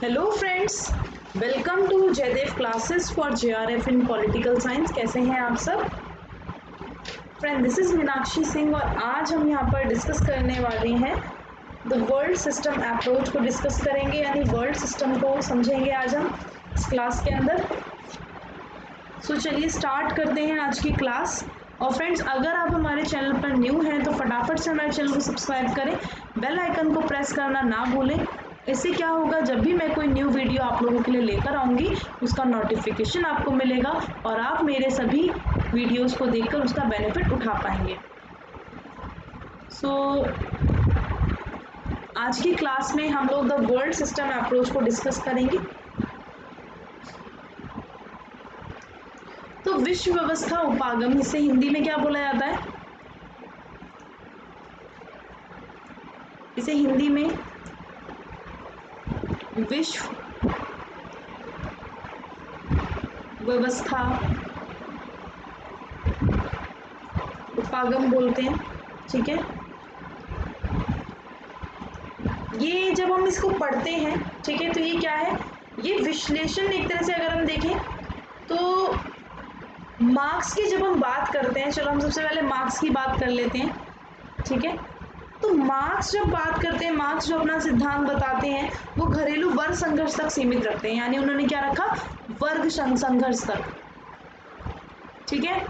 Hello friends, welcome to Jaidev classes for JRF in political science. कैसे हैं आप सब? Friend, this is Meenakshi Singh और आज हम यहाँ पर डिस्कस करने वाले हैं द वर्ल्ड सिस्टम अप्रोच को डिस्कस करेंगे, यानी वर्ल्ड सिस्टम को समझेंगे आज हम इस क्लास के अंदर। सो चलिए स्टार्ट करते हैं आज की क्लास। और फ्रेंड्स, अगर आप हमारे चैनल पर न्यू हैं तो फटाफट से हमारे चैनल को सब्सक्राइब करें, बेल आइकन को प्रेस करना ना भूलें। इससे क्या होगा, जब भी मैं कोई न्यू वीडियो आप लोगों के लिए लेकर आऊँगी उसका नोटिफिकेशन आपको मिलेगा और आप मेरे सभी वीडियोस को देखकर उसका बेनिफिट उठा पाएंगे। सो आज की क्लास में हम लोग द वर्ल्ड सिस्टम अप्रोच को डिस्कस करेंगे। तो विश्व व्यवस्था उपागम, इसे हिंदी में क्या बोला जाता है? इसे हिंदी में विश्व व्यवस्था उपागम बोलते हैं। ठीक है, ये जब हम इसको पढ़ते हैं, ठीक है, तो ये क्या है? ये विश्लेषण एक तरह से अगर हम देखें तो मार्क्स की जब हम बात करते हैं, चलो हम सबसे पहले मार्क्स की बात कर लेते हैं। ठीक है, तो मार्क्स जब बात करते हैं, मार्क्स जो अपना सिद्धांत बताते हैं वो घरेलू वर्ग संघर्ष तक सीमित रखते हैं, यानी उन्होंने क्या रखा? वर्ग संघर्ष तक। ठीक है,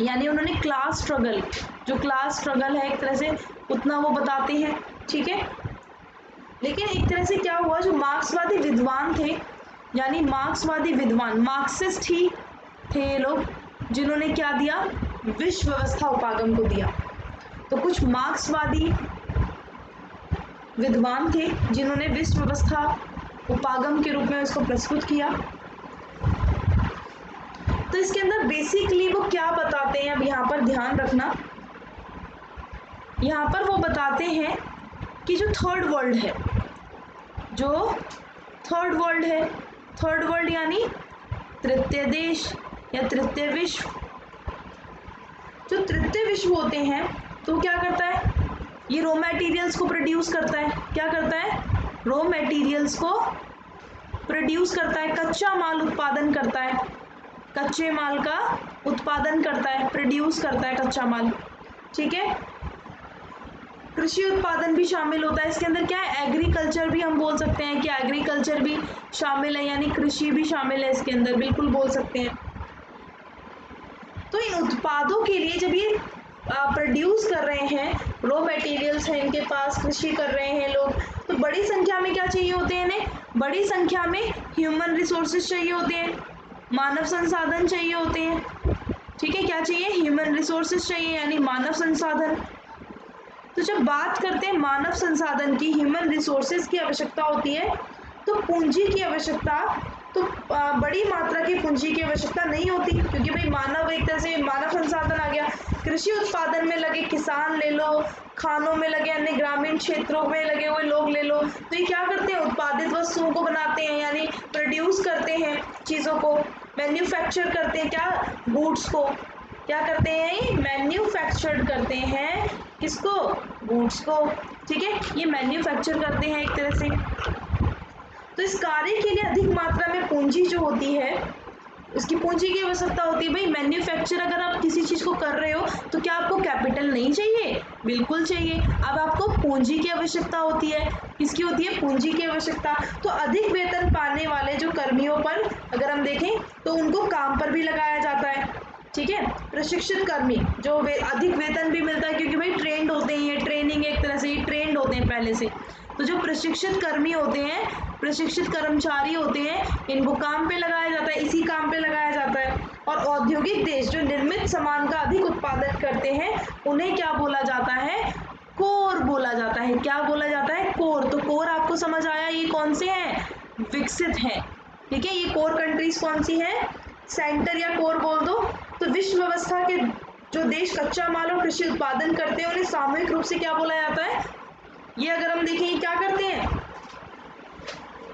यानी उन्होंने क्लास स्ट्रगल, जो क्लास स्ट्रगल है एक तरह से उतना वो बताते हैं। ठीक है, लेकिन एक तरह से क्या हुआ, जो मार्क्सवादी विद्वान थे, यानी मार्क्सवादी विद्वान मार्क्सिस्ट ही थे ये लोग, जिन्होंने क्या दिया? विश्व व्यवस्था उपागम को दिया। तो कुछ मार्क्सवादी विद्वान थे जिन्होंने विश्व व्यवस्था उपागम के रूप में उसको प्रस्तुत किया। तो इसके अंदर बेसिकली वो क्या बताते हैं, अब यहाँ पर ध्यान रखना, यहाँ पर वो बताते हैं कि जो थर्ड वर्ल्ड है, जो थर्ड वर्ल्ड है, थर्ड वर्ल्ड यानी तृतीय देश या तृतीय विश्व, जो तृतीय विश्व होते हैं तो क्या करता है? ये रॉ मटेरियल्स को प्रोड्यूस करता है। क्या करता है? रॉ मटेरियल्स को प्रोड्यूस करता है, कच्चा माल उत्पादन करता है, कच्चे माल का उत्पादन करता है, प्रोड्यूस करता है कच्चा माल। ठीक है, कृषि उत्पादन भी शामिल होता है इसके अंदर। क्या है? एग्रीकल्चर भी हम बोल सकते हैं कि एग्रीकल्चर भी शामिल है, यानी कृषि भी शामिल है इसके अंदर, बिल्कुल बोल सकते हैं। तो इन उत्पादों के लिए जब ये प्रोड्यूस कर रहे हैं, रॉ मटेरियल्स हैं इनके पास, कृषि कर रहे हैं लोग, तो बड़ी संख्या में क्या चाहिए होते हैं इन्हें? बड़ी संख्या में ह्यूमन रिसोर्सेज चाहिए होते हैं, मानव संसाधन चाहिए होते हैं। ठीक है, क्या चाहिए? ह्यूमन रिसोर्सेज चाहिए, यानी मानव संसाधन। तो जब बात करते हैं मानव संसाधन की, ह्यूमन रिसोर्सेज की आवश्यकता होती है, तो पूंजी की आवश्यकता, तो बड़ी मात्रा की पूंजी की आवश्यकता नहीं होती, क्योंकि भाई मानव, एक तरह से मानव संसाधन आ गया। कृषि उत्पादन में लगे किसान ले लो, खानों में लगे अन्य ग्रामीण क्षेत्रों में लगे हुए लोग ले लो, तो ये क्या करते हैं? उत्पादित वस्तुओं को बनाते हैं, यानी प्रोड्यूस करते हैं चीज़ों को, मैन्युफैक्चर करते हैं। क्या? गुड्स को क्या करते हैं? मैन्युफैक्चर्ड करते हैं। किसको? गुड्स को। ठीक है, ये मैन्युफैक्चर करते हैं एक तरह से। तो इस कार्य के लिए अधिक मात्रा में पूंजी जो होती है, उसकी पूंजी की आवश्यकता होती है। भाई मैन्युफैक्चर अगर आप किसी चीज़ को कर रहे हो तो क्या आपको कैपिटल नहीं चाहिए? बिल्कुल चाहिए। अब आपको पूंजी की आवश्यकता होती है। किसकी होती है? पूंजी की आवश्यकता। तो अधिक वेतन पाने वाले जो कर्मियों पर अगर हम देखें तो उनको काम पर भी लगाया जाता है। ठीक है, प्रशिक्षित कर्मी जो अधिक वेतन भी मिलता है, क्योंकि भाई ट्रेंड होते हैं, ये ट्रेनिंग एक तरह से, ये ट्रेंड होते हैं पहले से। तो जो प्रशिक्षित कर्मी होते हैं, प्रशिक्षित कर्मचारी होते हैं, इनको काम पे लगाया जाता है, इसी काम पे लगाया जाता है। और औद्योगिक देश जो निर्मित सामान का अधिक उत्पादन करते हैं, उन्हें क्या बोला जाता है? कोर बोला जाता है। क्या बोला जाता है? कोर। तो कोर आपको समझ आया, ये कौन से हैं? विकसित हैं। ठीक है, ये कोर कंट्रीज कौन सी हैं? सेंटर या कोर बोल दो। तो विश्व व्यवस्था के जो देश कच्चा माल और कृषि उत्पादन करते हैं, उन्हें सामूहिक रूप से क्या बोला जाता है? ये अगर हम देखें क्या करते हैं,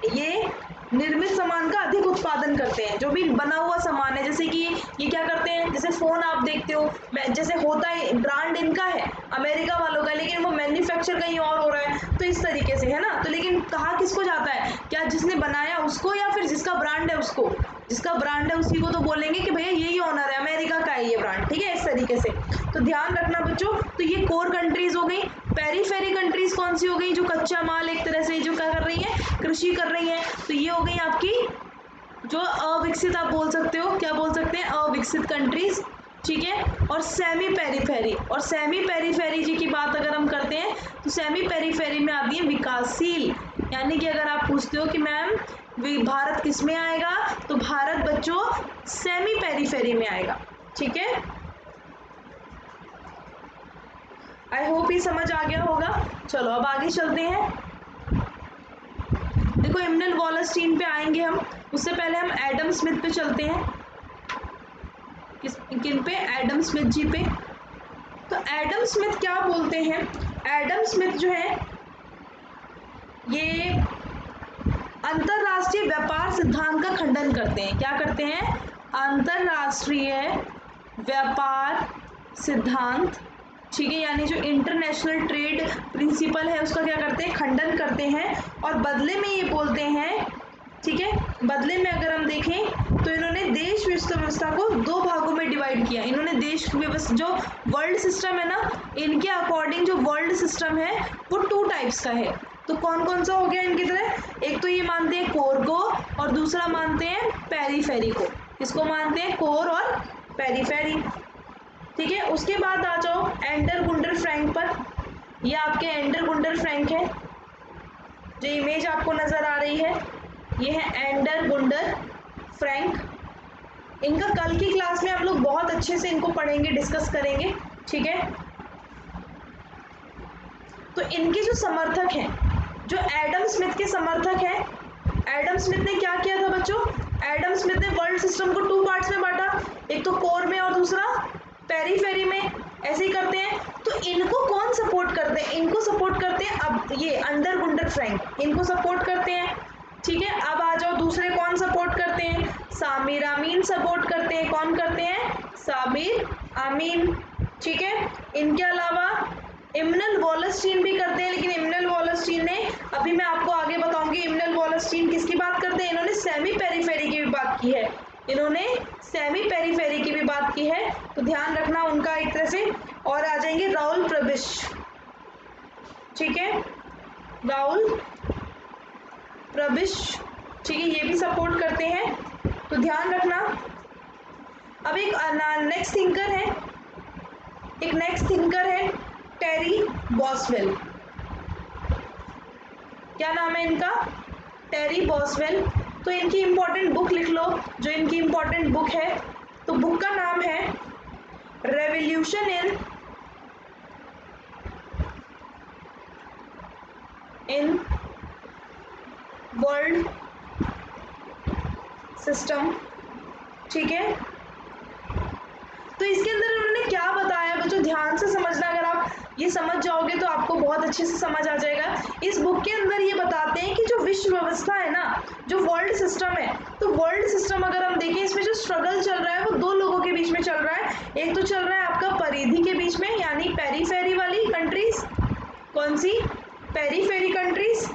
ये निर्मित सामान का अधिक उत्पादन करते हैं, जो भी बना हुआ सामान है। जैसे कि ये क्या करते हैं, जैसे फ़ोन आप देखते हो, जैसे होता है ब्रांड इनका है अमेरिका वालों का, लेकिन वो मैन्युफैक्चर मैन्युफैक्चर कहीं और हो रहा है, तो इस तरीके से, है ना। तो लेकिन कहा किसको जाता है, क्या जिसने बनाया उसको या फिर जिसका ब्रांड है उसको, जिसका ब्रांड है उसी को तो बोलेंगे कि भैया यही ऑनर है, अमेरिका का है ये ब्रांड, ठीक है, इस तरीके से। तो ध्यान रखना बच्चों। तो ये कोर कंट्रीज हो गई। पेरीफेरी कंट्रीज कौन सी हो गई, जो कच्चा माल एक तरह से जो क्या कर रही है, कृषि कर रही है, तो ये हो गई आपकी जो अविकसित, आप बोल सकते हो, क्या बोल सकते हैं, अविकसित कंट्रीज, ठीक है। और सेमी पेरीफेरी, और सेमी पेरीफेरी जी की बात अगर हम करते हैं तो सेमी पेरीफेरी में आती है विकासशील, यानी कि अगर आप पूछते हो कि मैम भारत किस में आएगा, तो भारत बच्चों सेमी पेरीफेरी में आएगा, ठीक है। आई होप ये समझ आ गया होगा। चलो अब आगे चलते हैं। देखो इमनल वॉलस्टीन पे आएंगे हम, उससे पहले हम एडम स्मिथ पे चलते हैं। किन पे, एडम स्मिथ जी पे। तो एडम स्मिथ क्या बोलते हैं, एडम स्मिथ जो है ये अंतरराष्ट्रीय व्यापार सिद्धांत का खंडन करते हैं। क्या करते हैं, अंतरराष्ट्रीय व्यापार सिद्धांत, ठीक है, यानी जो इंटरनेशनल ट्रेड प्रिंसिपल है उसका क्या करते हैं, खंडन करते हैं। और बदले में ये बोलते हैं, ठीक है, बदले में अगर हम देखें तो इन्होंने देश व्यवस्था को दो भागों में डिवाइड किया। इन्होंने देश व्यवस्था, जो वर्ल्ड सिस्टम है ना, इनके अकॉर्डिंग जो वर्ल्ड सिस्टम है वो 2 टाइप्स का है। तो कौन कौन सा हो गया इनकी तरह, एक तो ये मानते हैं कोर को, और दूसरा मानते हैं पेरीफेरी को। इसको मानते हैं कोर और पेरीफेरी, ठीक है। उसके बाद आ जाओ एंडर गुंडर फ्रैंक पर। ये आपके एंडर गुंडर फ्रैंक है, जो इमेज आपको नजर आ रही है ये है एंडर गुंडर फ्रैंक। इनका कल की क्लास में हम लोग बहुत अच्छे से इनको पढ़ेंगे, डिस्कस करेंगे, ठीक है। तो इनके जो समर्थक हैं, जो एडम स्मिथ के समर्थक हैं, एडम स्मिथ ने क्या किया था बच्चों, एडम स्मिथ ने वर्ल्ड सिस्टम को 2 पार्ट्स में बांटा, एक तो कोर में और दूसरा पेरीफेरी में, ऐसे ही करते हैं। तो इनको कौन सपोर्ट करते हैं, इनको सपोर्ट करते हैं अब ये अंडर गुंडर फ्रैंक, इनको सपोर्ट करते हैं, ठीक है। अब आ जाओ दूसरे कौन सपोर्ट करते हैं, सामिर अमीन सपोर्ट करते हैं। कौन करते हैं, सामिर अमीन, ठीक है। इनके अलावा इमनल वॉलस्टीन भी करते हैं, लेकिन इमनल वॉलस्टीन ने, अभी मैं आपको आगे बताऊंगी इमनल वॉलस्टीन किसकी बात करते हैं, इन्होंने सेमी पेरीफेरी की भी बात की है, इन्होंने सेमी पेरीफेरी की भी बात की है, तो ध्यान रखना उनका एक तरह से। और आ जाएंगे राहुल प्रविश, ठीक है, राहुल प्रविश, ठीक है, ये भी सपोर्ट करते हैं, तो ध्यान रखना। अब एक नेक्स्ट थिंकर है, एक नेक्स्ट थिंकर है टेरी बॉसवेल। क्या नाम है इनका, टेरी बॉसवेल। तो इनकी इंपॉर्टेंट बुक लिख लो, जो इनकी इंपॉर्टेंट बुक है, तो बुक का नाम है रेवोल्यूशन इन वर्ल्ड सिस्टम, ठीक है। तो इसके अंदर उन्होंने क्या बताया बच्चों, ध्यान से समझना, अगर आप ये समझ जाओगे तो आपको बहुत अच्छे से समझ आ जाएगा। इस बुक के अंदर ये बताते हैं कि जो विश्व व्यवस्था है ना, जो वर्ल्ड सिस्टम है, तो वर्ल्ड सिस्टम अगर हम देखें, इसमें जो स्ट्रगल चल रहा है वो 2 लोगों के बीच में चल रहा है। एक तो चल रहा है आपका परिधि के बीच में, यानी पेरीफेरी वाली कंट्रीज, कौन सी, पेरीफेरी कंट्रीज,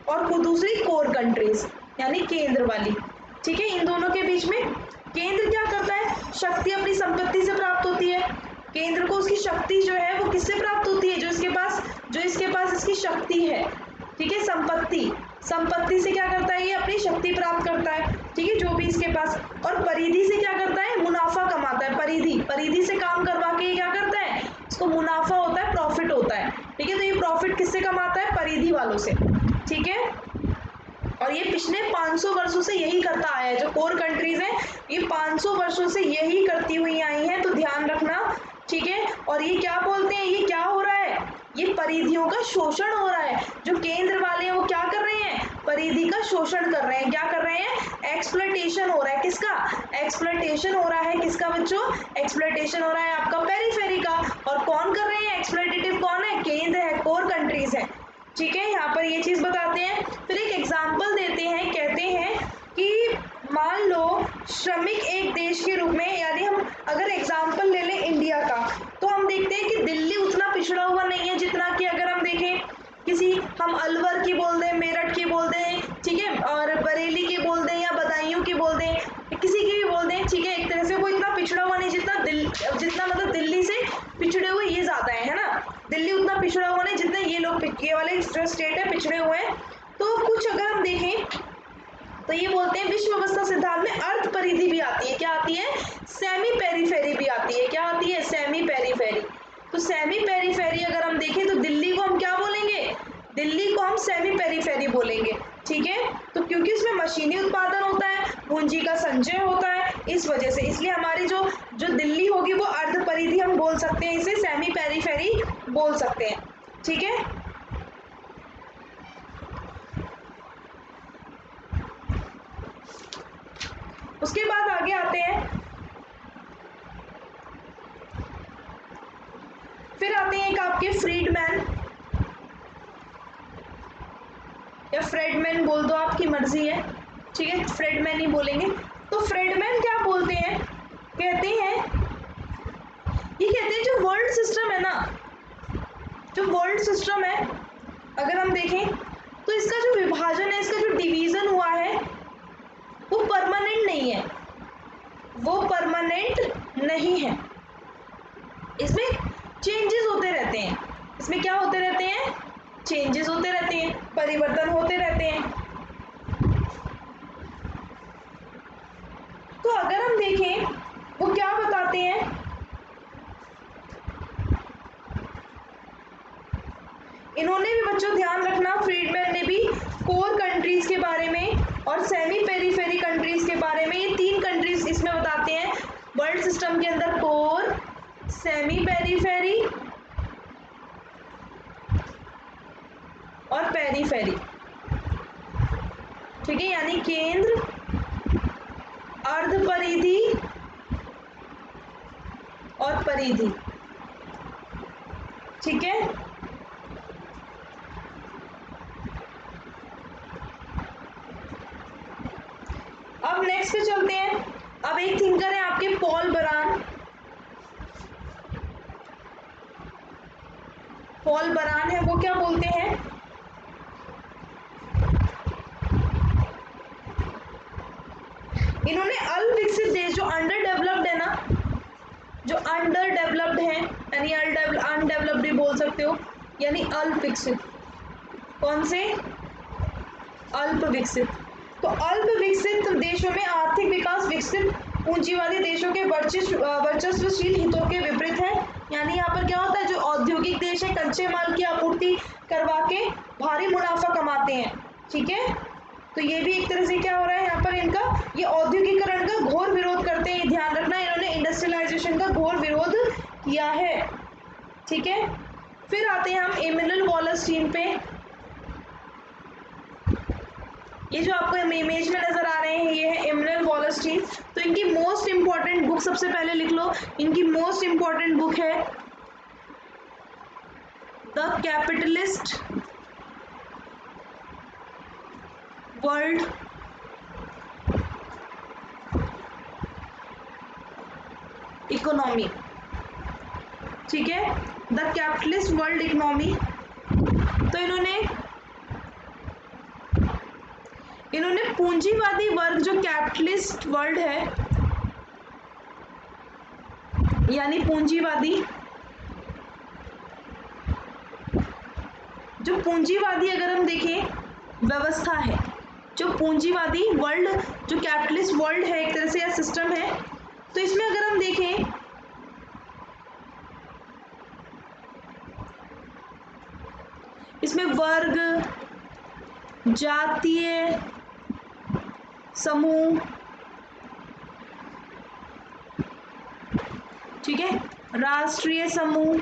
और दूसरी कोर कंट्रीज यानी केंद्र वाली, ठीक है। इन दोनों के बीच में केंद्र क्या करता है, शक्ति अपनी संपत्ति से प्राप्त होती है। केंद्र को उसकी शक्ति जो है वो किससे प्राप्त होती है, जो इसके पास इसकी शक्ति है, ठीक है, संपत्ति से क्या करता है, ये अपनी शक्ति प्राप्त करता है, ठीक है, जो भी इसके पास। और परिधि से क्या करता है, मुनाफा कमाता है। परिधि से काम करवा के ये क्या करता है, इसको मुनाफा होता है, प्रॉफिट होता है, ठीक है। तो ये प्रॉफिट किससे कमाता है, परिधि वालों से, ठीक है। और ये पिछले 500 वर्षों से यही करता आया है, जो कोर कंट्रीज हैं ये 500 वर्षों से यही करती हुई आई हैं, तो ध्यान रखना, ठीक है। और ये क्या बोलते हैं, ये क्या हो रहा है, ये परिधियों का शोषण हो रहा है। जो केंद्र वाले हैं वो क्या कर रहे हैं, परिधि का शोषण कर रहे हैं। क्या कर रहे हैं, एक्सप्लॉयटेशन हो रहा है, किसका, एक्सप्लॉयटेशन हो रहा है, किसका बच्चों, एक्सप्लॉयटेशन हो रहा है आपका पेरीफेरी का। और कौन कर रहे हैं, एक्सप्लॉयटेटिव कौन है, केंद्र है, कोर कंट्रीज है, ठीक है। यहाँ पर ये चीज बताते हैं। फिर एक एग्जाम्पल देते हैं, कहते हैं कि मान लो श्रमिक एक देश के रूप में, यानी हम अगर एग्जाम्पल ले लें इंडिया का, तो हम देखते हैं कि दिल्ली उतना पिछड़ा हुआ नहीं है जितना कि अगर हम देखें किसी हम अलवर की बोल दें, मेरठ की बोल दें, ठीक है, और बरेली की बोल दें या बदायूं की बोल दें, किसी की भी बोल दें, ठीक है, एक तरह से वो इतना पिछड़ा हुआ नहीं जितना मतलब दिल्ली से पिछड़े हुए ये ज़्यादा है ना, दिल्ली उतना पिछड़ा हुआ नहीं जितने ये लोग, ये वाले जो स्टेट है पिछड़े हुए हैं। तो कुछ अगर हम देखें तो ये बोलते हैं विश्व व्यवस्था सिद्धांत में अर्ध परिधि भी आती है, क्या आती है, सेमी पेरीफेरी भी आती है, क्या आती है, सेमी पेरीफेरी। तो सेमी पेरीफेरी अगर हम देखें तो दिल्ली को हम क्या बोलेंगे, दिल्ली को हम सेमी पेरीफेरी बोलेंगे, ठीक है। तो क्योंकि उसमें मशीनी उत्पादन होता है, पूंजी का संचय होता है, इस वजह से, इसलिए हमारी जो दिल्ली होगी वो अर्ध परिधि हम बोल सकते हैं, इसे सेमी पेरीफेरी बोल सकते हैं, ठीक है। उसके बाद आगे आते हैं, फिर आते हैं एक आपके फ्रीडमैन या फ्रेडमैन बोल दो, आपकी मर्जी है, ठीक है, फ्रेडमैन ही बोलेंगे। तो फ्रेडमैन क्या बोलते हैं, कहते हैं, ये कहते हैं जो वर्ल्ड सिस्टम है ना, जो वर्ल्ड सिस्टम है अगर हम देखें तो इसका जो विभाजन है, इसका जो डिवीजन हुआ है वो परमानेंट नहीं है, वो परमानेंट नहीं है, इसमें चेंजेस होते रहते हैं, इसमें क्या होते रहते हैं, चेंजेस होते रहते हैं, परिवर्तन होते रहते हैं। तो अगर हम देखें वो क्या बताते हैं, इन्होंने भी बच्चों ध्यान रखना, फ्रीडमैन ने भी कोर कंट्रीज के बारे में और सेमी पेरीफेरी कंट्रीज के बारे में, ये 3 कंट्रीज इसमें बताते हैं वर्ल्ड सिस्टम के अंदर, कोर, सेमी पेरीफेरी और पेरीफेरी, ठीक है, यानी केंद्र, अर्ध परिधि और परिधि, ठीक है। अब नेक्स्ट पे चलते हैं, अब एक थिंकर है आपके पॉल बरान, पॉल बरान है, वो क्या बोलते हैं, इन्होंने अल्पविकसित देश जो अंडर डेवलप्ड है ना, जो अंडर डेवलप्ड है, यानी अनडेवलप्ड भी बोल सकते हो, यानी अल्प विकसित, कौन से, अल्प विकसित। तो अल्प विकसित देशों में आर्थिक विकास विकसित पूंजीवादी देशों के वर्चस्वशील हितों के विपरीत है, यानी यहाँ पर क्या होता है, जो औद्योगिक देश है कच्चे माल की आपूर्ति करवा के भारी मुनाफा कमाते हैं, ठीक है। तो ये भी एक तरह से क्या हो रहा है यहाँ पर, इनका ये औद्योगिकरण का घोर विरोध करते हैं, ध्यान रखना, इन्होंने इंडस्ट्रियलाइजेशन का घोर विरोध किया है, ठीक है। फिर आते हैं हम इमैनुअल वॉलस्टीन पे, ये जो आपको इमेज में नजर आ रहे हैं ये है इमैनुअल वॉलस्टीन। तो इनकी मोस्ट इंपॉर्टेंट बुक सबसे पहले लिख लो, इनकी मोस्ट इंपॉर्टेंट बुक है द कैपिटलिस्ट वर्ल्ड इकोनॉमी, ठीक है, द कैपिटलिस्ट वर्ल्ड इकोनॉमी। तो इन्होंने पूंजीवादी वर्ग जो कैपिटलिस्ट वर्ल्ड है, यानी पूंजीवादी, जो पूंजीवादी अगर हम देखें व्यवस्था है, जो पूंजीवादी वर्ल्ड, जो कैपिटलिस्ट वर्ल्ड है एक तरह से या सिस्टम है, तो इसमें अगर हम देखें इसमें वर्ग, जातीय समूह, ठीक है, राष्ट्रीय समूह,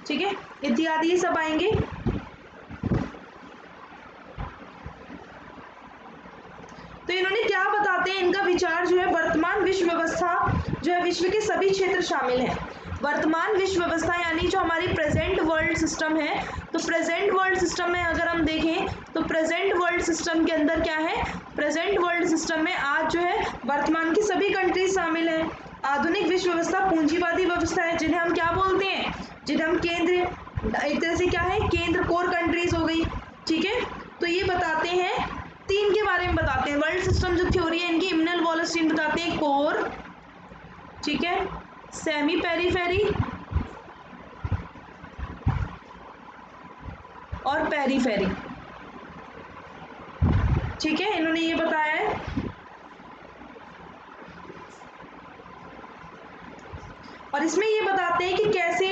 ठीक है, इत्यादि ये सब आएंगे। तो इन्होंने क्या बताते हैं, इनका विचार जो है, वर्तमान विश्व व्यवस्था जो है विश्व के सभी क्षेत्र शामिल हैं, वर्तमान विश्व व्यवस्था यानी जो हमारी प्रेजेंट वर्ल्ड सिस्टम है, तो प्रेजेंट वर्ल्ड सिस्टम में अगर हम देखें तो प्रेजेंट वर्ल्ड सिस्टम के अंदर क्या है, प्रेजेंट वर्ल्ड सिस्टम में आज जो है वर्तमान की सभी कंट्रीज शामिल हैं। आधुनिक विश्व व्यवस्था पूंजीवादी व्यवस्था है, जिन्हें हम क्या बोलते हैं, जिन्हें हम केंद्र एक तरह से क्या है, केंद्र कोर कंट्रीज हो गई, ठीक है। तो ये बताते हैं, तीन के बारे में बताते हैं। वर्ल्ड सिस्टम जो थ्योरी है इनकी, इम्यूनल वॉलस्टीन बताते हैं कोर, ठीक है, सेमी पेरीफेरी और पेरीफेरी, ठीक है, इन्होंने ये बताया है। और इसमें ये बताते हैं कि कैसे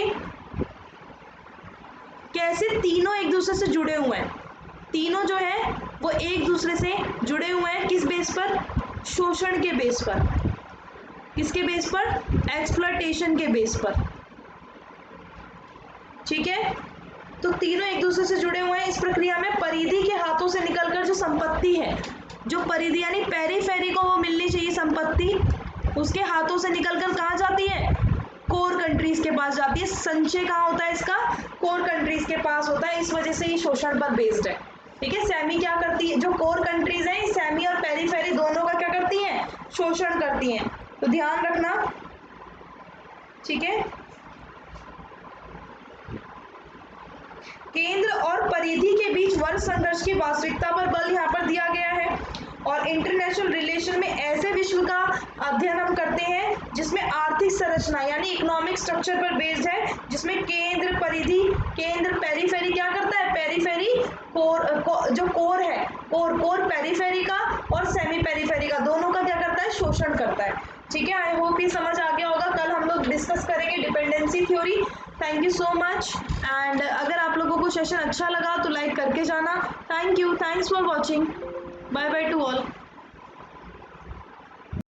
कैसे तीनों एक दूसरे से जुड़े हुए हैं। तीनों जो है वो एक दूसरे से जुड़े हुए हैं, किस बेस पर, शोषण के बेस पर। किसके बेस पर, एक्सप्लॉयटेशन के बेस पर, ठीक है। तो तीनों एक दूसरे से जुड़े हुए हैं। इस प्रक्रिया में परिधि के हाथों से निकलकर जो संपत्ति है, जो परिधि यानी पेरीफेरी को वो मिलनी चाहिए संपत्ति, उसके हाथों से निकलकर कहाँ जाती है, कोर कंट्रीज के पास जाती है। संचय कहाँ होता है इसका, कोर कंट्रीज के पास होता है। इस वजह से ये शोषण पर बेस्ड है, ठीक है। सेमी क्या करती है, जो कोर कंट्रीज हैं, सेमी और पेरीफेरी दोनों का क्या करती हैं, शोषण करती हैं। तो ध्यान रखना, ठीक है। केंद्र और परिधि के बीच वर्ग संघर्ष की वास्तविकता पर बल यहाँ पर दिया गया है। और इंटरनेशनल रिलेशन में ऐसे विश्व का अध्ययन हम करते हैं जिसमें आर्थिक संरचना यानी इकोनॉमिक स्ट्रक्चर पर बेस्ड है, जिसमें केंद्र परिधि, केंद्र पेरीफेरी क्या करता है, पेरीफेरी जो कोर है, कोर पेरीफेरी का और सेमी पेरीफेरी का, दोनों का क्या करता है, शोषण करता है, ठीक है। आई होप ये समझ आ गया होगा। कल हम लोग डिस्कस करेंगे dependency theory. Thank you so much. And अगर आप लोगों को सेशन अच्छा लगा तो लाइक करके जाना। Thank you, thanks for watching, bye bye to all.